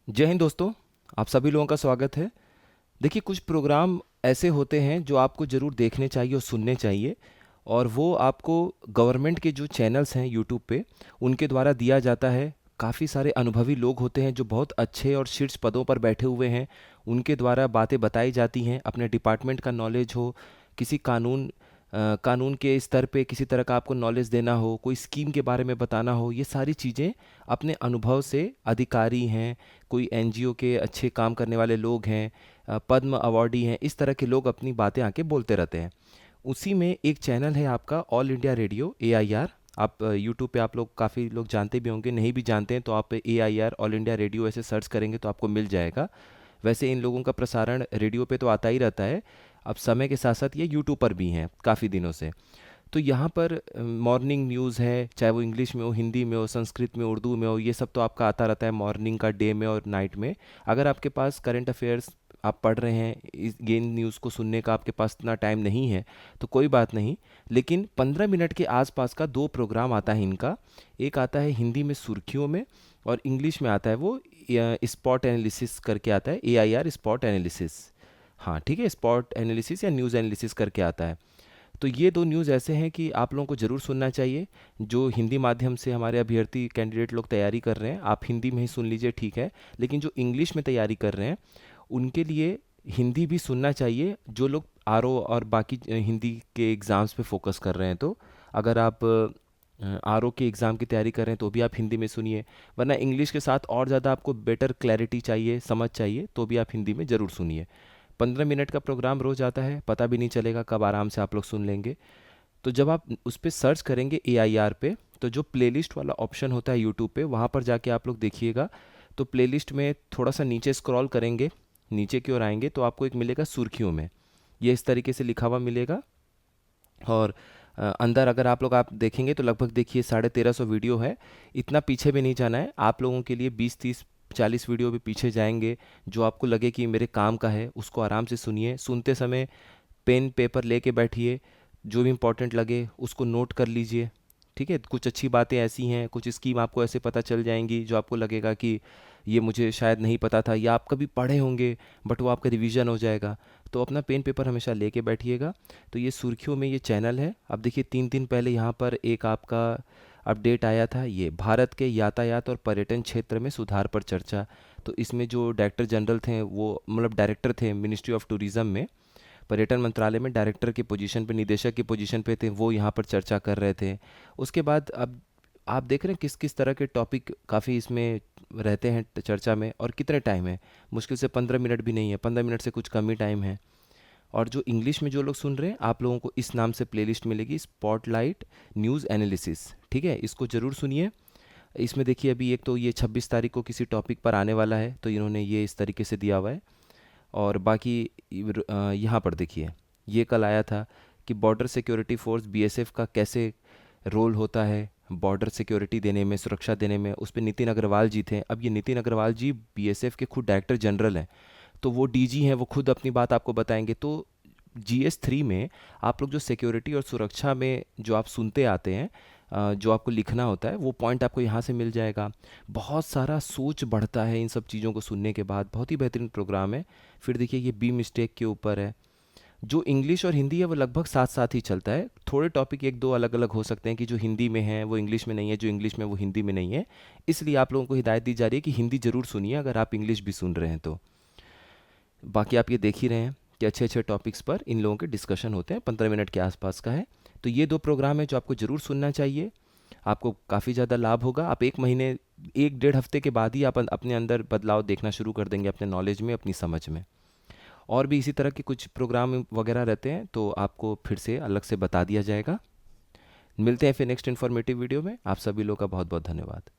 जय हिंद दोस्तों। आप सभी लोगों का स्वागत है। देखिए, कुछ प्रोग्राम ऐसे होते हैं जो आपको ज़रूर देखने चाहिए और सुनने चाहिए, और वो आपको गवर्नमेंट के जो चैनल्स हैं यूट्यूब पे, उनके द्वारा दिया जाता है। काफ़ी सारे अनुभवी लोग होते हैं जो बहुत अच्छे और शीर्ष पदों पर बैठे हुए हैं। उनके द्वारा बातें बताई जाती हैं, अपने डिपार्टमेंट का नॉलेज हो, किसी कानून के स्तर पे किसी तरह का आपको नॉलेज देना हो, कोई स्कीम के बारे में बताना हो, ये सारी चीज़ें अपने अनुभव से, अधिकारी हैं, कोई एनजीओ के अच्छे काम करने वाले लोग हैं, पद्म अवार्डी हैं, इस तरह के लोग अपनी बातें आके बोलते रहते हैं। उसी में एक चैनल है आपका ऑल इंडिया रेडियो AIR। आप यूट्यूब पे आप लोग काफ़ी लोग जानते भी होंगे, नहीं भी जानते हैं तो आप AIR ऑल इंडिया रेडियो ऐसे सर्च करेंगे तो आपको मिल जाएगा। वैसे इन लोगों का प्रसारण रेडियो पे तो आता ही रहता है, अब समय के साथ साथ ये यूट्यूब पर भी हैं काफ़ी दिनों से। तो यहाँ पर मॉर्निंग न्यूज़ है, चाहे वो इंग्लिश में हो, हिंदी में हो, संस्कृत में, उर्दू में हो, ये सब तो आपका आता रहता है मॉर्निंग का, डे में और नाइट में। अगर आपके पास करंट अफेयर्स आप पढ़ रहे हैं, ये न्यूज़ को सुनने का आपके पास इतना टाइम नहीं है, तो कोई बात नहीं। लेकिन 15 मिनट के आसपास का दो प्रोग्राम आता है इनका। एक आता है हिंदी में सुर्खियों में, और इंग्लिश में आता है वो स्पॉट एनालिसिस करके आता है, AIR स्पॉट एनालिसिस। हाँ ठीक है, स्पॉट एनालिसिस या न्यूज़ एनालिसिस करके आता है। तो ये दो न्यूज़ ऐसे हैं कि आप लोगों को ज़रूर सुनना चाहिए। जो हिंदी माध्यम से हमारे अभ्यर्थी कैंडिडेट लोग तैयारी कर रहे हैं, आप हिंदी में ही सुन लीजिए, ठीक है। लेकिन जो इंग्लिश में तैयारी कर रहे हैं, उनके लिए हिंदी भी सुनना चाहिए। जो लोग RO और बाकी हिंदी के एग्ज़ाम्स पे फोकस कर रहे हैं, तो अगर आप RO के एग्ज़ाम की तैयारी कर रहे हैं तो भी आप हिंदी में सुनिए। वरना इंग्लिश के साथ और ज़्यादा आपको बेटर क्लैरिटी चाहिए, समझ चाहिए, तो भी आप हिंदी में ज़रूर सुनिए। 15 मिनट का प्रोग्राम रोज़ आता है, पता भी नहीं चलेगा कब आराम से आप लोग सुन लेंगे। तो जब आप उस पे सर्च करेंगे AIR पे, तो जो प्लेलिस्ट वाला ऑप्शन होता है यूट्यूब पे, वहाँ पर जाके आप लोग देखिएगा। तो प्लेलिस्ट में थोड़ा सा नीचे स्क्रॉल करेंगे, नीचे की ओर आएंगे तो आपको एक मिलेगा सुर्खियों में। ये इस तरीके से लिखा हुआ मिलेगा। और अंदर अगर आप देखेंगे तो लगभग देखिए 1350 वीडियो है। इतना पीछे भी नहीं जाना है आप लोगों के लिए, 20 30 40 वीडियो भी पीछे जाएंगे। जो आपको लगे कि मेरे काम का है, उसको आराम से सुनिए। सुनते समय पेन पेपर लेके बैठिए, जो भी इम्पोर्टेंट लगे उसको नोट कर लीजिए। ठीक है, कुछ अच्छी बातें ऐसी हैं, कुछ स्कीम आपको ऐसे पता चल जाएंगी जो आपको लगेगा कि ये मुझे शायद नहीं पता था, या आप कभी पढ़े होंगे बट वो आपका रिवीजन हो जाएगा। तो अपना पेन पेपर हमेशा लेके बैठिएगा। तो ये सुर्खियों में ये चैनल है। अब देखिए 3 दिन पहले यहाँ पर एक आपका अपडेट आया था, ये भारत के यातायात और पर्यटन क्षेत्र में सुधार पर चर्चा। तो इसमें जो डायरेक्टर जनरल थे, वो मतलब डायरेक्टर थे मिनिस्ट्री ऑफ टूरिज़्म में, पर्यटन मंत्रालय में डायरेक्टर की पोजीशन पे, निदेशक की पोजीशन पे थे, वो यहाँ पर चर्चा कर रहे थे। उसके बाद अब आप देख रहे हैं किस किस तरह के टॉपिक काफ़ी इसमें रहते हैं चर्चा में, और कितने टाइम है, मुश्किल से 15 मिनट भी नहीं है, 15 मिनट से कुछ कम ही टाइम है। और जो इंग्लिश में जो लोग सुन रहे हैं, आप लोगों को इस नाम से प्लेलिस्ट मिलेगी, स्पॉटलाइट न्यूज़ एनालिसिस। ठीक है, इसको ज़रूर सुनिए। इसमें देखिए अभी एक तो ये 26 तारीख को किसी टॉपिक पर आने वाला है, तो इन्होंने ये इस तरीके से दिया हुआ है। और बाकी यहाँ पर देखिए, ये कल आया था कि बॉर्डर सिक्योरिटी फोर्स BSF का कैसे रोल होता है बॉर्डर सिक्योरिटी देने में, सुरक्षा देने में। उस पे नितिन अग्रवाल जी थे। अब ये नितिन अग्रवाल जी BSF के खुद डायरेक्टर जनरल हैं, तो वो DG हैं, वो खुद अपनी बात आपको बताएंगे। तो GS3 में आप लोग जो सिक्योरिटी और सुरक्षा में जो आप सुनते आते हैं, जो आपको लिखना होता है, वो पॉइंट आपको यहाँ से मिल जाएगा। बहुत सारा सोच बढ़ता है इन सब चीज़ों को सुनने के बाद। बहुत ही बेहतरीन प्रोग्राम है। फिर देखिए ये बी मिस्टेक के ऊपर है। जो इंग्लिश और हिंदी है वो लगभग साथ साथ ही चलता है। थोड़े टॉपिक एक दो अलग अलग हो सकते हैं कि जो हिंदी में है वो इंग्लिश में नहीं है, जो इंग्लिश में वो हिंदी में नहीं है। इसलिए आप लोगों को हिदायत दी जा रही है कि हिंदी ज़रूर सुनिए अगर आप इंग्लिश भी सुन रहे हैं तो। बाकी आप ये देख ही रहे हैं कि अच्छे अच्छे टॉपिक्स पर इन लोगों के डिस्कशन होते हैं, 15 मिनट के आसपास का है। तो ये दो प्रोग्राम है जो आपको ज़रूर सुनना चाहिए। आपको काफ़ी ज़्यादा लाभ होगा। आप एक महीने, 1 डेढ़ हफ्ते के बाद ही आप अपने अंदर बदलाव देखना शुरू कर देंगे, अपने नॉलेज में, अपनी समझ में। और भी इसी तरह के कुछ प्रोग्राम वगैरह रहते हैं तो आपको फिर से अलग से बता दिया जाएगा। मिलते हैं फिर नेक्स्ट इन्फॉर्मेटिव वीडियो में। आप सभी लोगों का बहुत बहुत धन्यवाद।